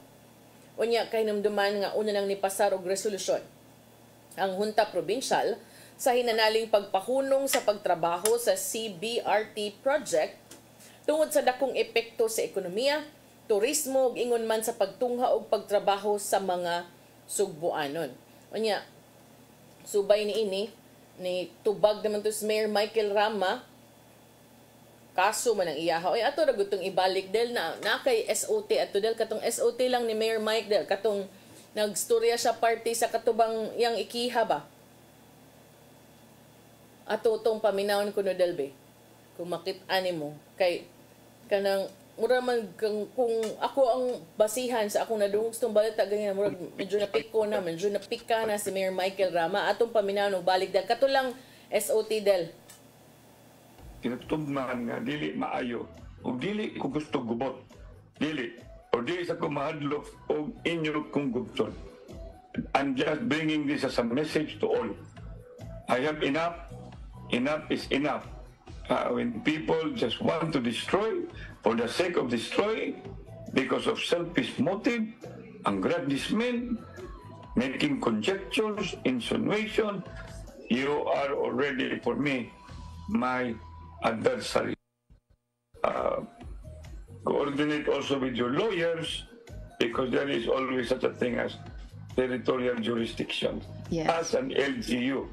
C: Unya kay namduman nga una nang nipasar og resolusyon ang Hunta Provincial sa hinanaling pagpahunong sa pagtrabaho sa CBRT project tungod sa dakong epekto sa ekonomiya, turismo ug ingon man sa pagtungha og pagtrabaho sa mga Sugboanon. Unya, subay niini ni tubag naman to si Mayor Michael Rama kaso man ang iyaha. Ay ato ra gutong ibalik del na kay SOT ato del katong SOT lang ni Mayor Mike del katong nagstorya siya party sa katubang yang ikiha ba. Ato tong paminawon kuno delbe kung makit-ani mo kay kanang mura man kung ako ang basihan sa akong nadungog tong balita ganyan mura medyo napiko na medyo napika na si Mayor Michael Rama atong paminawon og balik dal kato lang SOT del
N: tinutugman nga dili maayo o dili ko gusto gubot. Dili. O dili sa kumahadlok o inyo kong gubton. I'm just bringing this as a message to all. I have enough. Enough is enough. When people just want to destroy for the sake of destroying because of selfish motive, aggrandizement, making conjectures, insinuation, you are already, for me, my adversary. Coordinate also with your lawyers because there is always such a thing as territorial jurisdiction as an LGU.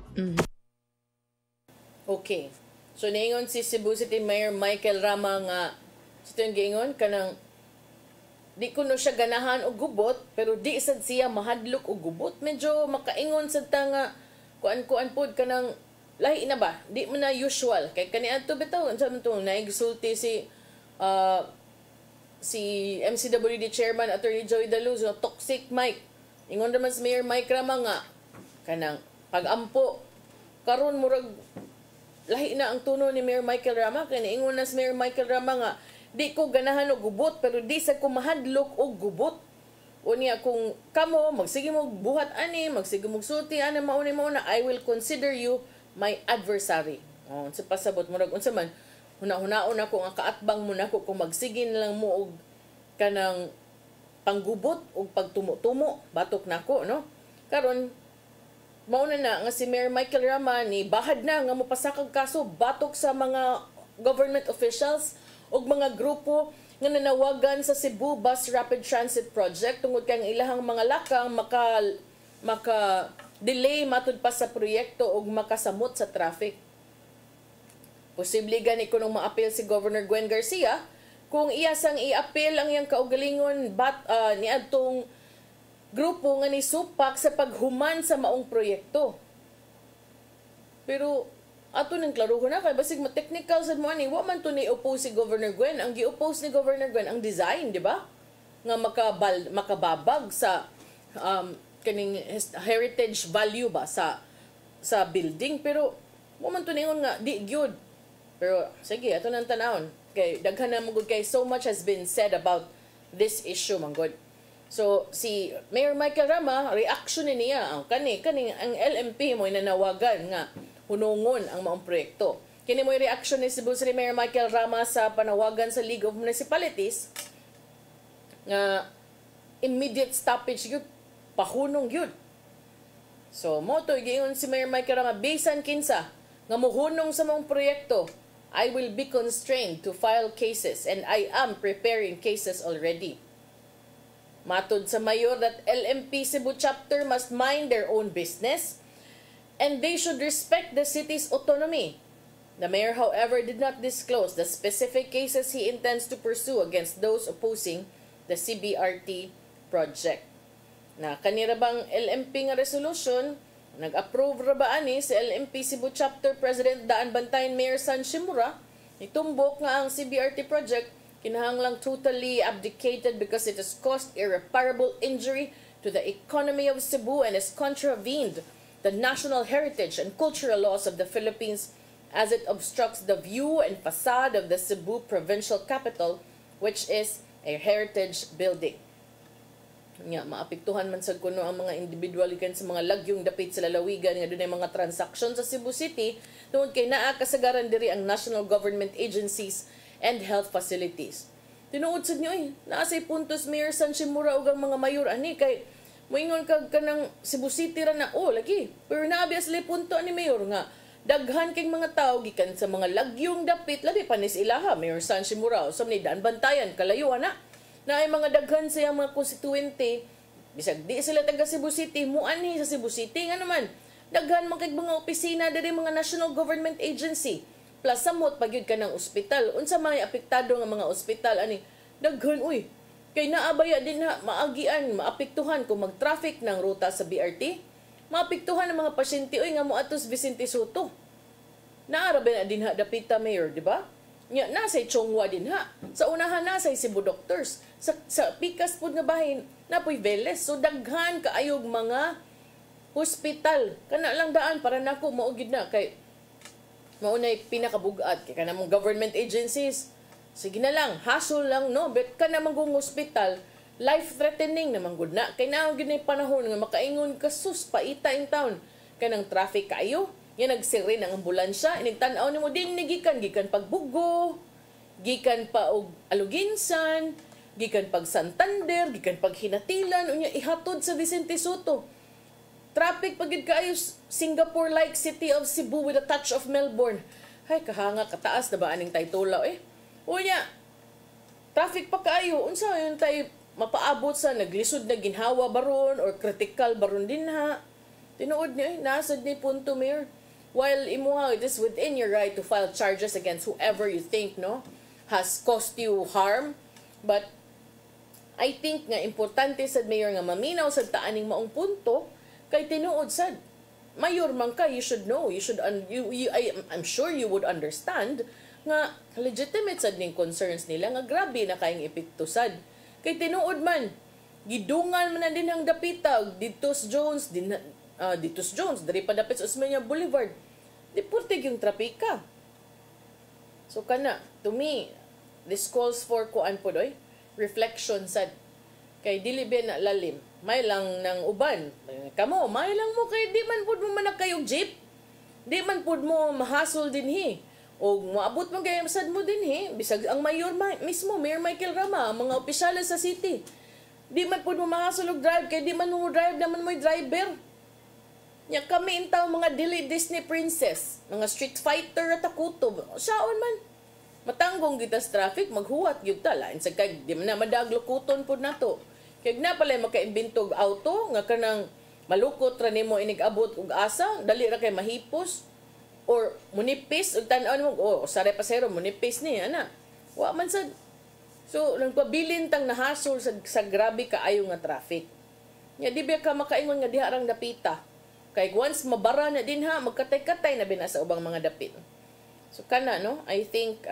C: Okay. So, naingon si Cebu City Mayor Michael Rama nga sa itong gingon, kanang di ko no siya ganahan o gubot, pero di sad siya mahadlok o gubot. Medyo makaingon sa nga kuan-kuan pod kanang lahi na ba? Di mo na usual. Kay kaniadto bitaw, unsa man to, naigsulti si MCWD Chairman Attorney Joey Daluz, toxic Mike. Ingon naman si Mayor Mike Rama nga, kanang pag-ampo, karon murag lahi na ang tuno ni Mayor Michael Rama. Kaya naingon na si Mayor Michael Rama nga, di ko ganahan o gubot, pero di sa ko mahadlok o gubot. O niya, kung kamo, magsige mo buhat ani, magsige mo sulti, ana mauna, I will consider you my adversary. O, sa pasabot mo, unsa man, huna-hunaon ako nga kaatbang mo na ko, kung magsige na lang mo og kanang panggubot o pagtumo-tumo, batok na ko, no? Karon, mauna na nga si Mayor Michael Rama ni bahad na nga mopasakag kaso batok sa mga government officials ug mga grupo nga nanawagan sa Cebu Bus Rapid Transit Project tungod kay ang ilahang mga lakang maka delay matud pa sa proyekto ug makasamot sa traffic. Posible gani kunong maapil si Governor Gwen Garcia kung iya sang i-apil ang iyang kaugalingon ni adtong grupo nga ni supak sa paghuman sa maong proyekto. Pero ato nang klaruhon na kay basig ma-technical sad mo ani, wa man to ni oppose si Governor Gwen. Ang gi-oppose ni Governor Gwen ang design, di ba? Nga makababag sa kaning heritage value ba sa building, pero wa man to ningon nga di gyud. Pero sige, ato nang tanawon kay daghan na magud kay so much has been said about this issue manggod. So, si Mayor Michael Rama, reaction niya, ang LMP mo nanawagan nga hunungon ang maong proyekto. Kini mo reaction ni Cebu City Mayor Michael Rama sa panawagan sa League of Municipalities nga immediate stoppage yun, pahunong yun. So, mo to, giingon si Mayor Michael Rama, bisan kinsa, nga muhunong sa maong proyekto, I will be constrained to file cases and I am preparing cases already. Matod sa mayor that LMP Cebu chapter must mind their own business and they should respect the city's autonomy. The mayor, however, did not disclose the specific cases he intends to pursue against those opposing the CBRT project. Na kanira bang LMP nga resolution, nag-approve ra ba ani si LMP Cebu chapter President Daan Bantayan Mayor San Shimura, itumbok nga ang CBRT project kinahanglang totally abdicated because it has caused irreparable injury to the economy of Cebu and has contravened the national heritage and cultural laws of the Philippines as it obstructs the view and facade of the Cebu provincial capital, which is a heritage building. Nga, maapektuhan man sa kuno ang mga individual ikan sa mga lagyong dapit sa lalawigan nga dunay mga transaksyon sa Cebu City tungod kay naa kasagaran diri ang national government agencies and health facilities. Tinuod sad niyo naasay puntos Mayor San Shimura ug ang mga mayor ani kay moingon kag kanang Cebu City ra na lagi. Pero naabi asli punto ni mayor nga daghan kay mga tawo gikan sa mga lagyong dapit labi pa ni ilaha Mayor San Shimura sa ni Daan Bantayan kalayo na ay mga daghan sa mga konstituente bisag di sila taga Cebu City muani sa Cebu City nga naman daghan man kay mga opisina diri mga national government agency. Plus samot pagyud ka ng ospital. Unsa may apektado nga mga ospital ani daghan kay naabaya din maagian maapektuhan kung mag-traffic ng ruta sa BRT. Maapektuhan ang mga pasyente nga moatos Vicente Soto. Naarabe na din dapita mayor, di ba? Nya nasay Chongwa din sa unahan nasay Cebu Doctors. Sa pikas pud nga bahin napoy Veles. So daghan kaayog mga hospital kana lang daan para nako mao gid na kay Maunay pinakabugat kay kanamong government agencies. Sige na lang, hassle lang no, bet ka namang kung hospital, life threatening naman gud na. Kay naon gyud panahon nga makaingon ka sus paita in town. Kanang traffic kayo, yan nagsirin ang ambulansya, inigtan-aw nimo din gikan pagbugo, gikan pa og Aluginsan, gikan pag Santander, gikan pag Hinatilan, unya ihatod sa Vicente Soto. Traffic pagid kaayo Singapore-like city of Cebu with a touch of Melbourne. Hay kahanga kataas na ba aning taytulaw eh. Unya, traffic pa kaayo unsa yun tay mapaabot sa naglisod na ginhawa baron or critical baron din ha. Tinuod niyo nasad ni punto Mayor. While imuha it is within your right to file charges against whoever you think no has caused you harm, but I think nga importante sad Mayor nga maminaw sa taaning maong punto. Kay tinuod sad mayor man ka, you should know, I'm sure you would understand nga legitimate sad ning concerns nila nga grabe na kayong epekto sad. Kay tinuod man gidungan man na din ang dapita Ditos Jones diri pa dapit sa Osmeña Boulevard. Deportig yung trapika. So kana to me this calls for kuan po doy reflection sad. Kay dili ba na lalim may lang ng uban. Kamo, may lang mo kay di man pud mo manak kayog jeep. Di man pud mo mahasol dinhi. O moabot man kay sad mo dinhi bisag ang mayor mismo, Mayor Michael Rama, ang mga opisyal sa city. Di man pud mo mahasol og drive kay di man mo drive naman mo'y driver. Nya kami intaw mga dili Disney princess, mga street fighter at takutob. Saon man. Matanggong kita sa traffic, maghuwat gyud ta lain sa kay di man na madaglokuton pud nato. Kaya na pala makaimbintog auto, nga kanang malukot ra nimo inig-abot og asa, dali ra kay mahipos, or munipis, ug tan-aw mo, sare pasero, munipis ni, ana. Wa man sad. So, nagpabilin tang nahasol sa grabe kaayo nga traffic. Nya di ba ka makaingon nga diha rang dapita. Kay once mabara na din ha, magkatay-katay na binasa ubang mga dapit. So, kana, no? I think,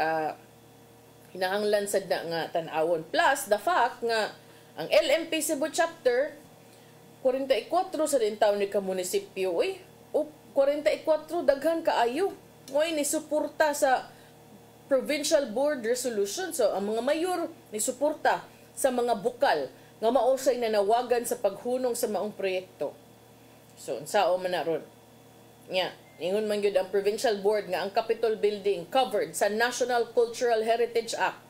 C: hinahanglan sad na nga tan-awon. Plus, the fact nga, ang LMP Cebu chapter 44 sa din taon ni ka munisipyo o 44 daghan kaayo moy ni suporta sa provincial board resolution. So ang mga mayor ni suporta sa mga bukal nga mausay na nawagan sa paghunong sa maong proyekto. So unsao man na ron nya ingon man gyud ang provincial board nga ang Capitol building covered sa National Cultural Heritage Act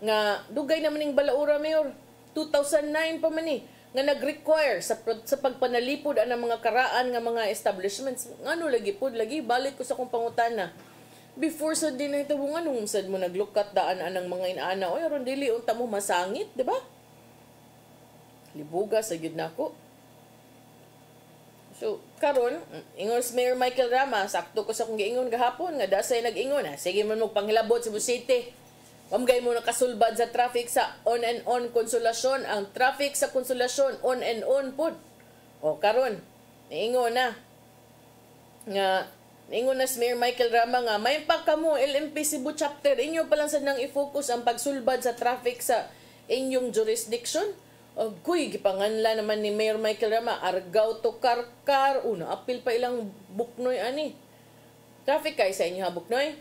C: nga dugay naman ning balaura Mayor 2009 pa man nga nag-require sa pagpanalipod ang mga karaan nga mga establishments. Ngano lagi pud lagi balik ko sa kong pangutana. Before sa din ito nganong sad mo naglukat daan anang mga inaana oy aron dili unta mo masangit, di ba? Libuga sa gyud nako. So karon ingon si Mayor Michael Rama sakto ko sa kong giingon gahapon nga dasay nag-ingon sige man mo panghilabot sa Cebu City. Pamgay mo nakasulbad sa traffic sa on and on Konsolasyon. Ang traffic sa Konsolasyon, on and on pod. O karon niingon na. Niingon na si Mayor Michael Rama nga, may pa kamo LMP Cebu chapter. Inyo pa lang sad nang i-focus ang pagsulbad sa traffic sa inyong jurisdiction. O kuy, gipanganla naman ni Mayor Michael Rama, Argao to Karkar. Apil pa ilang Buknoy ani. Traffic kay sa inyo ha Buknoy.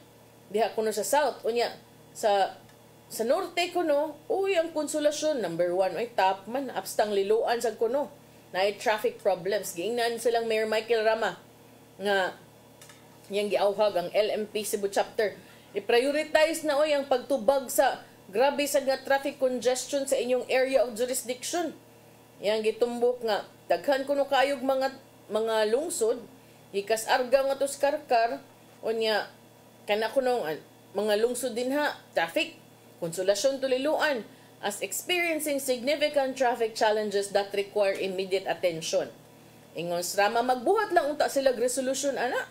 C: Diha kuno sa south. Unya, sa norte kuno, ang Konsolasyon number 1 ay top man abstang liluan sa kuno na traffic problems giingnan silang Mayor Michael Rama nga yang giawhag ang LMP Cebu chapter i-prioritize na ang pagtubag sa grabe sa nga traffic congestion sa inyong area of jurisdiction. Yang gitumbok nga daghan kuno kayog mga lungsod gikas Argao nga to Karkar unya kana kuno mga lungsod din ha, traffic, Konsolasyon to Liloan, as experiencing significant traffic challenges that require immediate attention. Ingon Rama, magbuhat lang unta sila resolution, ana.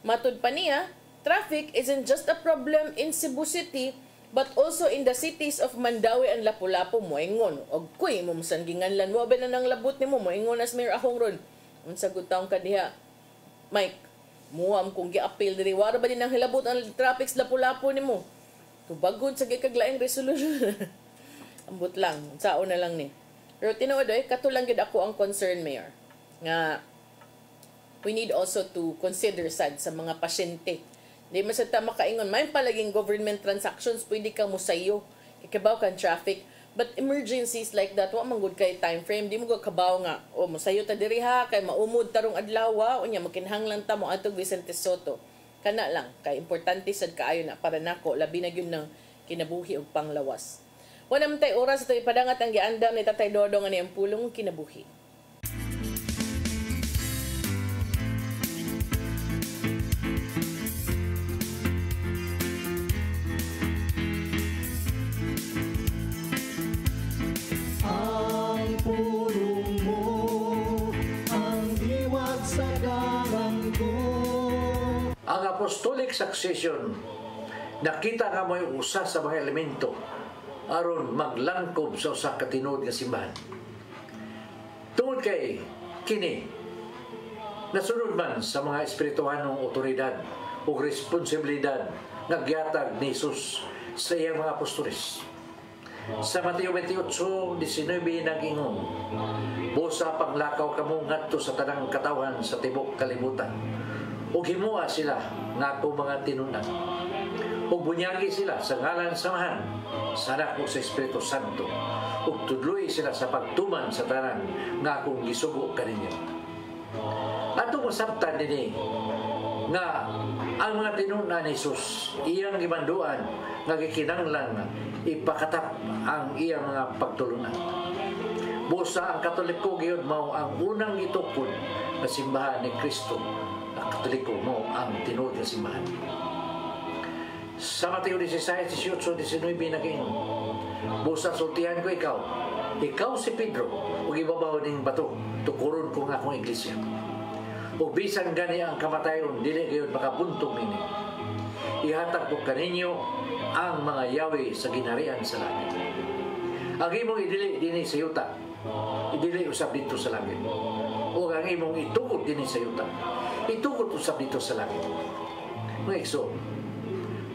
C: Matud pa niya, traffic isn't just a problem in Cebu City, but also in the cities of Mandawi and Lapu-Lapu mo. Ingon, kuy, mumsan ginganlan mo, ba na nang labot ni mo, ingon as Mayor Ahong ron. Unsa gud taong ka diha, Mike, muam kung gi-appeal diri wala ba din ang hilabot ang traffic sa Lapu-Lapu nimo tubagon sa gikaglaing resolution. Ambot lang sao na lang ni pero tinuod katulang gid ako ang concern Mayor nga we need also to consider sad sa mga pasyente Di masata makaingon. May palaging government transactions, pwede kang musayo. Ikabaw kang traffic. But emergencies like that, wa man gud kay time frame. Di mo gud kabaw nga, o musayo ta diri ha, kay maumod tarong adlaw, unya makinhanglan ta mo atog Vicente Soto. Kana lang, kay importante sad kaayo na para nako, labi na gyud ng kinabuhi ug panglawas. Wala man tay oras ito ipadangat ang giandam ni Tatay Dodong ani ang pulong kinabuhi.
B: Ang pulong mo, ang diwat sa galang ko.
L: Ang apostolic succession, nakita nga mo'y usa sa mga elemento aron maglangkob sa usa ka tinuod nga simbahan. Tungod kay kini nasunod man sa mga espirituhanong otoridad o responsibilidad nga gihatag ni Jesus sa iyang mga apostoles. Sa Mateo 28:19 nag-ingon, busa panglakaw kamo ngadto sa tanang katawhan sa tibok kalibutan. Ug himuha sila nga ako mga tinunan. Ug bunyagi sila sa ngalan samahan sa Anak ug sa Espiritu Santo. Ug tudloy sila sa pagtuman sa tanan nga akong gisugo kaninyo. Atong masabtan dinhi nga ang mga tinunan ni Jesus iyang gimanduan nga gikinahanglan ipakatap ang iyang mga pagtulunan. Busa ang Katoliko gyud mao ang unang gitukod na simbahan ni Kristo. Ang Katoliko mo ang tinuod nga simbahan. Sa Mateo 16:18-19 nag-ingon, busa sultihan ko ikaw si Pedro, ug ibabaw ning bato, tukuron ko nga akong iglesia. Ug bisan gani ang kamatayon, dili kayo makabuntong nini. Ihatag ko kaninyo ang mga yawi sa ginharian sa langit. Ang imong idili dinhi sa yuta, idili usab dito sa langit. O ang imong itukod dinhi sa yuta, itukod usab dito sa langit. Mga igsoon,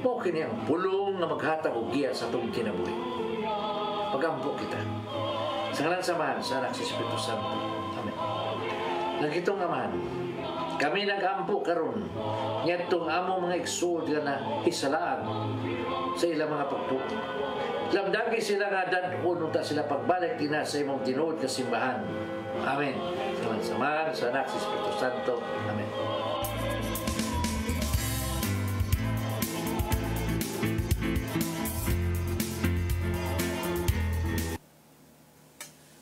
L: mo kini ang pulong na maghatag og giya sa atong kinabuhi. Pagampo kita. Sa ngalan samahan sa Anak sa Espiritu Santo. Amen. Nagitong amahan, kami nagampo karon ngadtong among mga igsoon na hisalaan sa ilang mga pagtuo. Lamdagi sila nga dadon ta sila pagbalik din sa imong tinuod nga simbahan. Amen. Sa samahan sa Anak sa Espiritu Santo. Amen.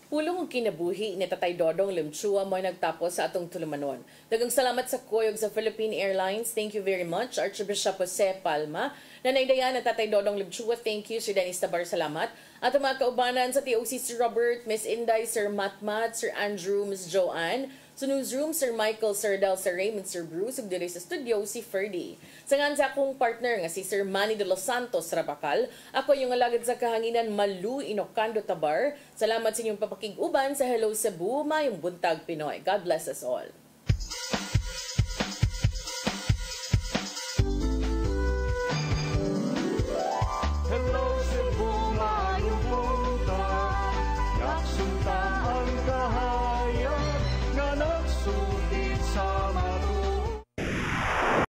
C: Pulong ang kinabuhi ni Tatay Dodong Limchua mo nagtapos sa atong tulumanon. Dagang salamat sa kuyog sa Philippine Airlines. Thank you very much. Archbishop Jose Palma. Nanaydayan na Tatay Dodong Limchua. Thank you. Sir Dennis Tabar, salamat. At ang mga kaubanan sa TOC, Sir Robert, Miss Inday, Sir Matmat, Sir Andrew, Miss Joanne. Sa newsroom, Sir Michael, Sir Del, Sir Raymond, Sir Bruce, ug diri sa studio, si Ferdy. Sa ngan sa akong partner nga si Sir Manny de los Santos Rabacal, ako yung alagad sa kahanginan Malu Inocando Tabar. Salamat sa inyong papakig-uban sa Hello Cebu, mayong buntag Pinoy. God bless us all.